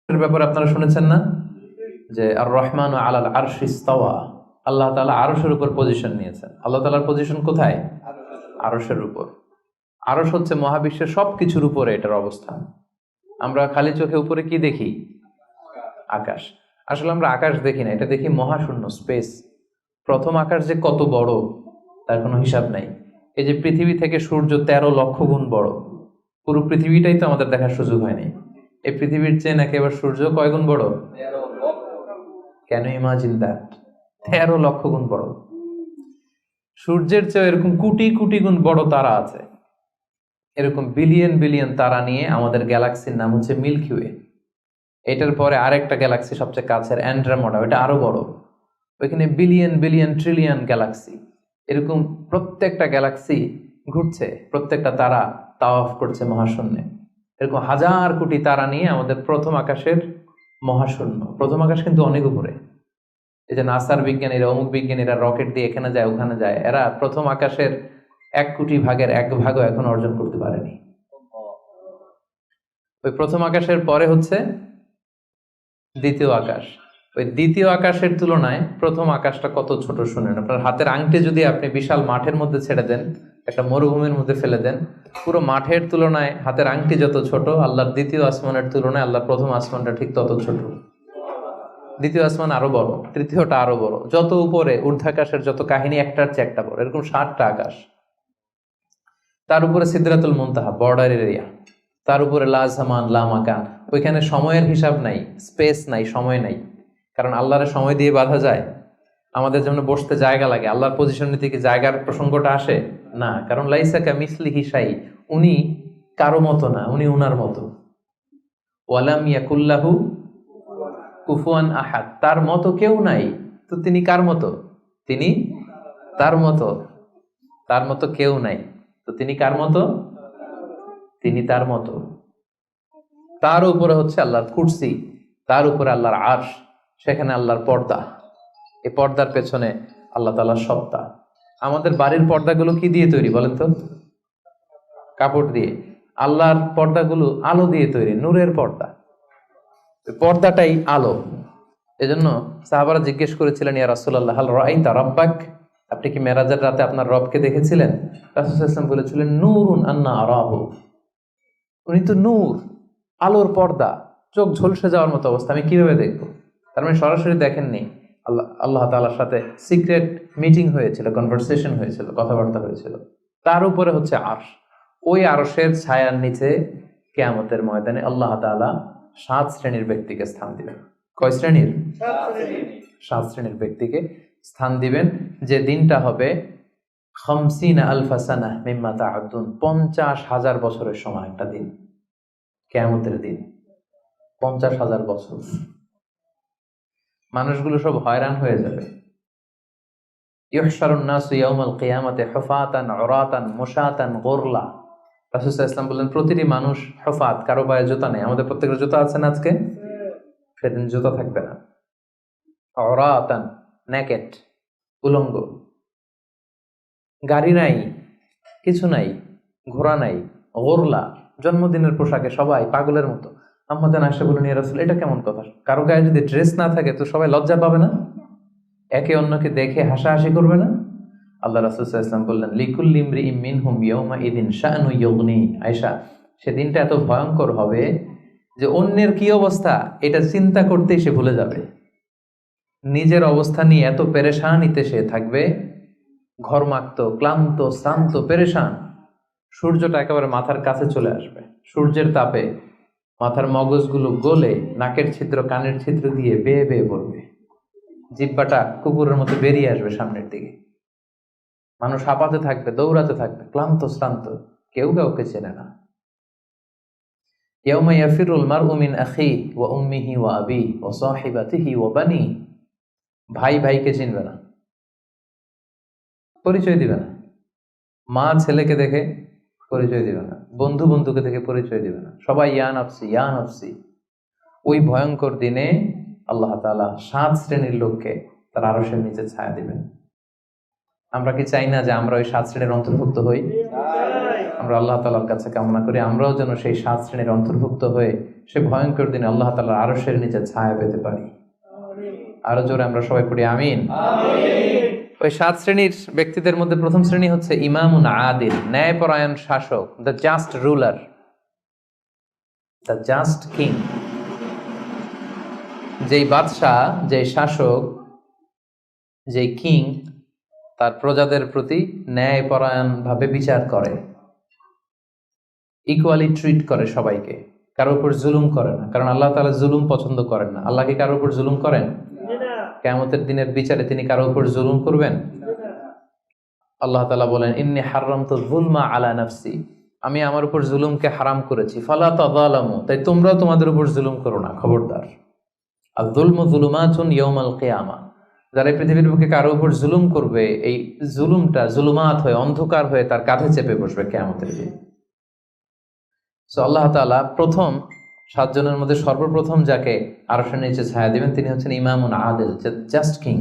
এর ব্যাপারে আপনারা শুনেছেন না যে আর রহমান আলাল আরশ ইস্তাওয়া, আল্লাহ তাআলা আরশের উপর পজিশন নিয়েছেন। আল্লাহ তাআলার পজিশন কোথায়? আরশের উপর। আরশ হচ্ছে মহাবিশ্বের সবকিছুর উপরে এটার অবস্থান। আমরা খালি চোখে উপরে কি দেখি? আকাশ। আসলে আমরা আকাশ দেখি না, এটা দেখি মহাশূন্য, স্পেস। প্রথম আকাশ যে কত বড় তার কোনো হিসাব নাই। এই যে পৃথিবী থেকে সূর্য 13 লক্ষ গুণ বড়, পুরো পৃথিবীটাই তো আমাদের দেখার সুযোগ হয়নি। এই পৃথিবীর চেয়ে নাকি এবার সূর্য কয় গুণ বড়? Can you imagine that? 13 লক্ষ গুণ বড়। সূর্যের চেয়ে এরকম কোটি কোটি গুণ বড় তারা আছে। এরকম বিলিয়ন বিলিয়ন তারা নিয়ে আমাদের গ্যালাক্সির নাম হচ্ছে মিল্কি ওয়ে। এটার পরে আরেকটা গ্যালাক্সি সবচেয়ে কাছের অ্যান্ড্রোমেডা, ওটা আরো বড়। ওইখানে বিলিয়ন বিলিয়ন ট্রিলিয়ন গ্যালাক্সি। এরকম প্রত্যেকটা গ্যালাক্সি ঘুরছে, প্রত্যেকটা তারা তাওয়াফ করছে মহাশূন্যে। এরকম হাজার কোটি তারা নিয়ে আমাদের প্রথম আকাশের মহাশূন্য। প্রথম আকাশ কিন্তু অনেক উপরে। এই যে নাসার বিজ্ঞানীরা, অমুক বিজ্ঞানীরা রকেট দিয়ে এখানে যায় ওখানে যায়, এরা প্রথম আকাশের 1 কোটি ভাগের 1 ভাগও এখন অর্জন করতে পারেনি। ওই প্রথম আকাশের পরে হচ্ছে দ্বিতীয় আকাশ। ওই দ্বিতীয় আকাশের তুলনায় প্রথম আকাশটা কত ছোট শুনেন। আপনার হাতের আংটি যদি আপনি বিশাল মাঠের মধ্যে ছেড়ে দেন, একটা মরুভূমির মধ্যে ফেলে দেন, পুরো মাঠের তুলনায় হাতের আংটি যত ছোট, আল্লাহর দ্বিতীয় আসমানের তুলনায় আল্লাহর প্রথম আসমানটা ঠিক তত ছোট। দ্বিতীয় আসমান আরো বড়, তৃতীয়টা আরো বড়। যত উপরে ঊর্ধ্বাকাশের যত কাহিনী একটার চেয়ে একটা বড়। এরকম 7টা আকাশ। তার উপরে সিদরাতুল মুনতাহা, বর্ডার এরিয়া। তার উপরে লা জামান লা মাকান, ওইখানে সময়ের হিসাব নাই, স্পেস নাই, সময় নাই। কারণ আল্লাহর সময় দিয়ে বাঁধা যায়? আমাদের জন্য বসতে জায়গা লাগে। আল্লাহর পজিশন নিতে কি জায়গার প্রসঙ্গটা আসে না? কারণ লাইসা কামিসলিহি শাই, উনি কারো মতো না, উনি উনার মতো। ওয়ালাম ইয়াকুল্লাহু কুফুয়ান আহাদ, তার মতো কেউ নাই। তো তিনি কার মতো? তিনি তার মতো। তার মতো কেউ নাই, তো তিনি কার মতো? তিনি তার মতো। তার উপরে হচ্ছে আল্লাহর কুরসি, তার উপরে আল্লাহর আরশ, সেখানে আল্লাহর পর্দা। এই পর্দার পেছনে আল্লাহ তাআলার সত্তা। আমাদের বাড়ির পর্দাগুলো কি দিয়ে তৈরি বলেন তো? কাপড় দিয়ে। আল্লাহর পর্দাগুলো আলো দিয়ে তৈরি, নূরের পর্দা। পর্দাটাই আলো। এজন্য সাহাবারা জিজ্ঞেস করেছিলেন, ইয়া রাসূলুল্লাহ হাল রাআইতা রাব্বাক, আপনি কি মেরাজের রাতে আপনার রবকে দেখেছিলেন? রাসূল সাল্লাল্লাহু আলাইহি ওয়াসাল্লাম বলেছিলেন, নূরুন আন্না আরাহু, উনি তো নূর, আলোর পর্দা, চোখ ঝলসে যাওয়ার মতো অবস্থা, আমি কিভাবে দেখবো? তার মানে সরাসরি দেখেননি। আল্লাহ তাআলার সাথে সিক্রেট মিটিং হয়েছিল, কনভারসেশন হয়েছিল, কথাবার্তা হয়েছিল। তার উপরে হচ্ছে আরশ। ওই আরশের ছায়ার নিচে কিয়ামতের ময়দানে আল্লাহ তাআলা 7 শ্রেণীর ব্যক্তিকে স্থান দিবেন। কয় শ্রেণীর? 7 শ্রেণীর ব্যক্তিকে স্থান দিবেন। যে দিনটা হবে 50 আলফা সানাহ মিম্মা তা'উদ্দুন, 50,000 বছরের সময় একটা দিন, কিয়ামতের দিন। 50,000 বছর। মানুষগুলো সব হয়রান হয়ে যাবে। ইউহশারুন নাসু ইয়াউমাল কিয়ামাতি হুফাতান উরাতান মুশাতান গুরলা। রাসূল সাল্লাল্লাহু আলাইহি ওয়াসাল্লাম বললেন, প্রতিটি মানুষ হুফাত, কারো পায়ে জুতা নেই। আমাদের প্রত্যেকের জুতা আছে না আজকে? সেদিন জুতা থাকবে না। উরাতান, নেকেট, উলঙ্গ। গাড়ি নাই, কিছু নাই, ঘোড়া নাই। গুরলা, জন্মদিনের পোশাকে সবাই পাগলের মতো। আম্মা জান আয়েশা বলেন, ইয়া রাসূল, এটা কেমন কথা? কারো গায়ে যদি ড্রেস না থাকে তো সবাই লজ্জা পাবে না? একে অন্যকে দেখে হাসাহাসি করবে না? আল্লাহ রাসূল সাল্লাল্লাহু আলাইহি ওয়াসাল্লাম বললেন, লিকুল্লি ইমরিইম মিনহুম ইয়াওমা ইদিন শাআনু ইউগনি। আয়েশা, সেদিনটা এত ভয়ঙ্কর হবে যে অন্যের কি অবস্থা এটা চিন্তা করতেই সে ভুলে যাবে। নিজের অবস্থা নিয়ে এত পেরেশানিতে সে থাকবে, ঘর্মাক্ত, ক্লান্ত, শ্রান্ত, পেরেশান। সূর্যটা একেবারে মাথার কাছে চলে আসবে। সূর্যের তাপে মাথার মগজগুলো গলে নাকের ছিদ্র, কানের ছিদ্র দিয়ে বেয়ে বেয়ে পড়বে। জিহ্বাটা কুকুরের মতো বেরিয়ে আসবে সামনের দিকে। মানুষ হাঁপাতে থাকবে, দৌড়াতে থাকবে, ক্লান্ত শ্রান্ত, কেউ কাউকে চেনে না। ইয়াউমা ইয়াফিরুল মারউ মিন আখিহি ওয়া উম্মিহি ওয়া আবিহি ওয়া সাহিবাতিহি ওয়া বানিহি। ভাই ভাইকে চিনবে না, পরিচয় দিবে না। মা ছেলেকে দেখে পরিচয় দিবে না, বন্ধু বন্ধুকে দেখে পরিচয় দিবে না। সবাই ইয়া নাফসি ইয়া নাফসি। ওই ভয়ঙ্কর দিনে আল্লাহ তাআলা 7 শ্রেণীর লোককে তার আরশের নিচে ছায়া দিবেন। আমরা কি চাই না যে আমরা ওই 7 শ্রেণীর অন্তর্ভুক্ত হই? আমরা আল্লাহ তাআলার কাছে কামনা করি আমরাও যেন সেই 7 শ্রেণীর অন্তর্ভুক্ত হয়ে সে ভয়ঙ্কর দিনে আল্লাহ তাআলার আরশের নিচে ছায়া পেতে পারি। আরো জোরে আমরা সবাই পড়ি আমিন। ওই 7 শ্রেণীর ব্যক্তিদের মধ্যে প্রথম শ্রেণী হচ্ছে ইমামুন আদিল, ন্যায়পরায়ণ শাসক, the just ruler, the just king. যেই বাদশাহ, যেই শাসক, যেই কিং তার প্রজাদের প্রতি ন্যায়পরায়ণ ভাবে বিচার করে, ইকুয়ালি ট্রিট করে সবাইকে, কারোর উপর জুলুম করে না। কারণ আল্লাহ তাআলা জুলুম পছন্দ করেন না। আল্লাহ কি কারোর উপর জুলুম করেন? কিয়ামতের দিনের বিচারে তিনি কারোর উপর জুলুম করবেন? আল্লাহ তাআলা বলেন, ইন্নী হাররামতু যুলমা আলা নাফসি, আমি আমার উপর জুলুমকে হারাম করেছি, ফালা তাযালামু, তাই তোমরাও তোমাদের উপর জুলুম করো না, খবরদার। আর যুলমু যুলুমাতুন ইয়াউমাল কিয়ামা, যারা এই পৃথিবীর বুকে কারো উপর জুলুম করবে, এই জুলুমটা জুলুমাত হয়ে, অন্ধকার হয়ে তার কাঁধে চেপে বসবে কিয়ামতের দিন। সো আল্লাহ তাআলা প্রথম 7 জনের মধ্যে সর্বপ্রথম যাকে আরশের নিচে ছায়া দিবেন তিনি হচ্ছেন ইমামুন আদিল, just king,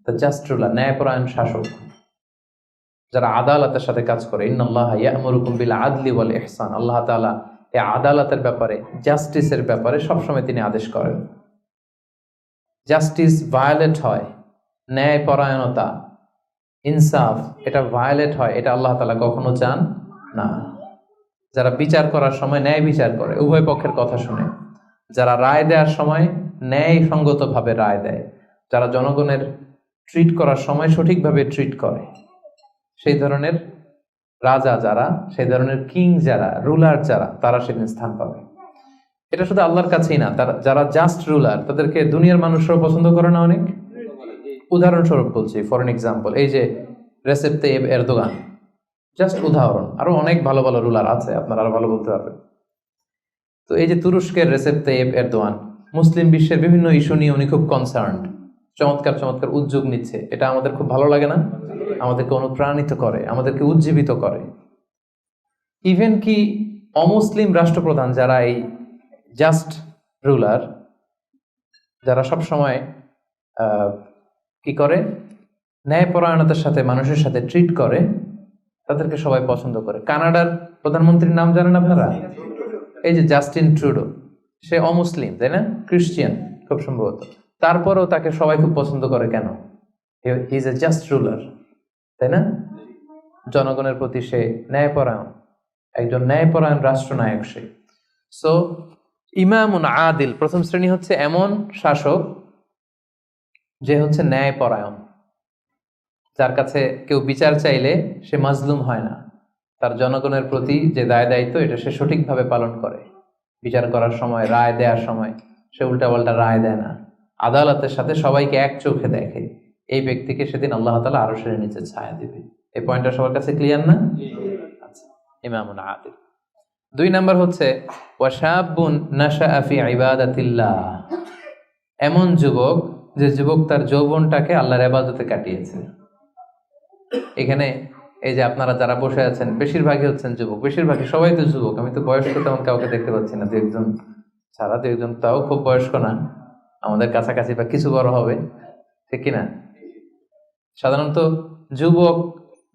the just ruler, ন্যায়পরায়ণ শাসক, যারা আদালতের সাথে কাজ করে। ইন্নাল্লাহা ইয়া'মুরুকুম বিল আদলি ওয়াল ইহসান, আল্লাহ তাআলা এই আদালতের ব্যাপারে, জাস্টিসের ব্যাপারে সবসময় তিনি আদেশ করেন। জাস্টিস ভায়োলেট হয়, ন্যায়পরায়ণতা, ইনসাফ, এটা ভায়োলেট হয়, এটা আল্লাহ তাআলা কখনো চান না। যারা বিচার করার সময় ন্যায় বিচার করে, উভয় পক্ষের কথা শুনে, যারা রায় দেওয়ার সময় ন্যায়সঙ্গতভাবে রায় দেয়, যারা জনগণের ট্রিট করার সময় সঠিকভাবে ট্রিট করে, সেই ধরনের রাজা যারা, সেই ধরনের কিং যারা, রুলার যারা, তারা সেদিন স্থান পাবে। এটা শুধু আল্লাহর কাছেই না, তারা যারা জাস্ট রুলার তাদেরকে দুনিয়ার মানুষরাও পছন্দ করে না অনেক। উদাহরণস্বরূপ বলছি, ফর এন এক্সাম্পল, এই যে রেসেপ তাইয়েব এরদোগান, জাস্ট উদাহরণ। আরো অনেক ভালো ভালো রুলার আছে, আপনারা আরো ভালো বলতে পারবেন। তো এই যে তুরস্কের রেসেপ তাইয়েব এরদোয়ান, মুসলিম বিশ্বের বিভিন্ন ইস্যু নিয়ে উনি খুব কনসার্নড, চমৎকার চমৎকার উদ্যোগ নিচ্ছে। এটা আমাদের খুব ভালো লাগে না? আমাদেরকে অনুপ্রাণিত করে, আমাদেরকে উজ্জীবিত করে। ইভেন কি অমুসলিম রাষ্ট্রপ্রধান যারা এই জাস্ট রুলার, যারা সব সময় কি করে, ন্যায়পরায়ণতার সাথে মানুষের সাথে ট্রিট করে, তাদেরকে সবাই পছন্দ করে। কানাডার প্রধানমন্ত্রীর নাম জানেন আপনারা? এই যে জাস্টিন ট্রুডো, সে অমুসলিম, তাই না? খ্রিস্টিয়ান খুব সম্ভবত, তারপরেও তাকে সবাই খুব পছন্দ করে। কেন? He is a just ruler, তাই না? জনগণের প্রতি সে ন্যায়পরায়ণ, একজন ন্যায়পরায়ণ রাষ্ট্রনায়ক সে। সো ইমামুন আদিল, প্রথম শ্রেণী হচ্ছে এমন শাসক যে হচ্ছে ন্যায়পরায়ণ, যার কাছে কেউ বিচার চাইলে সে মাজলুম হয় না, তার জনগণের প্রতি যে দায় দায়িত্ব এটা সে সঠিকভাবে পালন করে। বিচার করার সময়, রায় দেওয়ার সময় সে উল্টাপাল্টা রায় দেয় না, আদালতের সাথে সবাইকে এক চোখে দেখে। এই ব্যক্তিকে সেদিন আল্লাহ তাআলা আরশের নিচে ছায়া দিবে। এই পয়েন্টটা সবার কাছে ক্লিয়ার না? আচ্ছা, ইমামুন আদিল। 2 নাম্বার হচ্ছে ওয়াশাবুন নাশাআ ফি ইবাদাতিল্লাহ, এমন যুবক যে যুবক তার যৌবনটাকে আল্লাহর ইবাদতে কাটিয়েছে। এখানে এই যে আপনারা যারা বসে আছেন বেশিরভাগই হচ্ছেন যুবক, বেশিরভাগই, সবাই তো যুবক। আমি তো বয়স্ক তেমন কাউকে দেখতে পাচ্ছি না, 2-1 ছাড়া। 2-1 তাও খুব বয়স্ক না, আমাদের কাছাকাছি বা কিছু বড় হবে, ঠিক কিনা? সাধারণত যুবক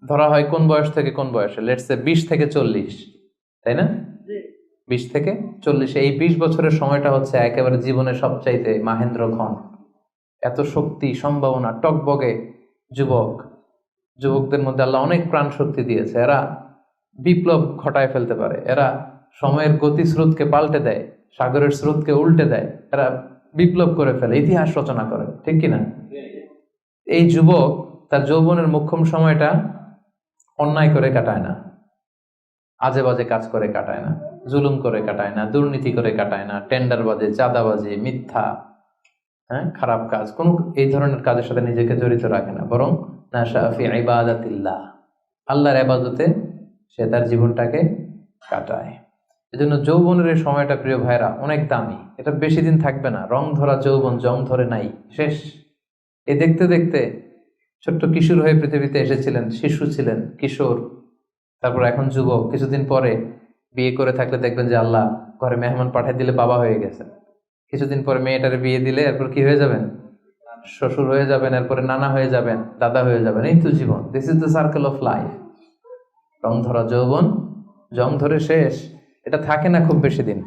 ধরা হয় কোন বয়স থেকে কোন বয়সে? লেটস সে 20 থেকে 40, তাই না? 20 থেকে 40, এই 20 বছরের সময়টা হচ্ছে একেবারে জীবনের সবচাইতে মাহেন্দ্র ক্ষণ। এত শক্তি, সম্ভাবনা, টকবগে যুবক, যুবকদের মধ্যে আল্লাহ অনেক প্রাণ শক্তি দিয়েছে। এরা বিপ্লব ঘটায় ফেলতে পারে, এরা সময়ের গতি স্রোতকে পাল্টে দেয়, সাগরের স্রোতকে উল্টে দেয়, এরা বিপ্লব করে ফেলে, ইতিহাস রচনা করে, ঠিক কিনা? এই যুবক তার যৌবনের মোক্ষম সময়টা অন্যায় করে কাটায় না, আজে বাজে কাজ করে কাটায় না, জুলুম করে কাটায় না, দুর্নীতি করে কাটায় না, টেন্ডারবাজি, চাঁদাবাজি, মিথ্যা, খারাপ কাজ, কোন এই ধরনের কাজের সাথে নিজেকে জড়িত রাখে না, বরং নাশা ফি ইবাদাতিল্লাহ, আল্লাহর ইবাদতে সে তার জীবনটাকে কাটায়। এজন্য যৌবনের এই সময়টা প্রিয় ভাইরা অনেক দামি, এটা বেশি দিন থাকবে না। রং ধরা যৌবন জং ধরে নাই, শেষ। এ দেখতে দেখতে ছোট্ট কিশোর হয়ে পৃথিবীতে এসেছিলেন, শিশু ছিলেন, কিশোর, তারপর এখন যুবক, কিছুদিন পরে বিয়ে করে থাকলে দেখবেন যে আল্লাহ ঘরে মেহমান পাঠিয়ে দিলে বাবা হয়ে গেছে। কিছুদিন পরে মেয়েটারে বিয়ে দিলে এরপর কি হয়ে যাবেন? শ্বশুর হয়ে যাবেন, এরপরে নানা হয়ে যাবেন, দাদা হয়ে যাবেন। এই তো জীবন, this is the circle of life. রং ধরা যৌবন জং ধরে শেষ, এটা থাকে না খুব বেশি দিন।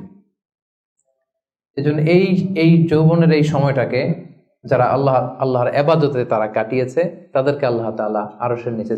এজন্য এই এই যৌবনের এই সময়টাকে যারা আল্লাহর ইবাদতে তারা কাটিয়েছে, তাদেরকে আল্লাহ তাআলা আরশের নিচে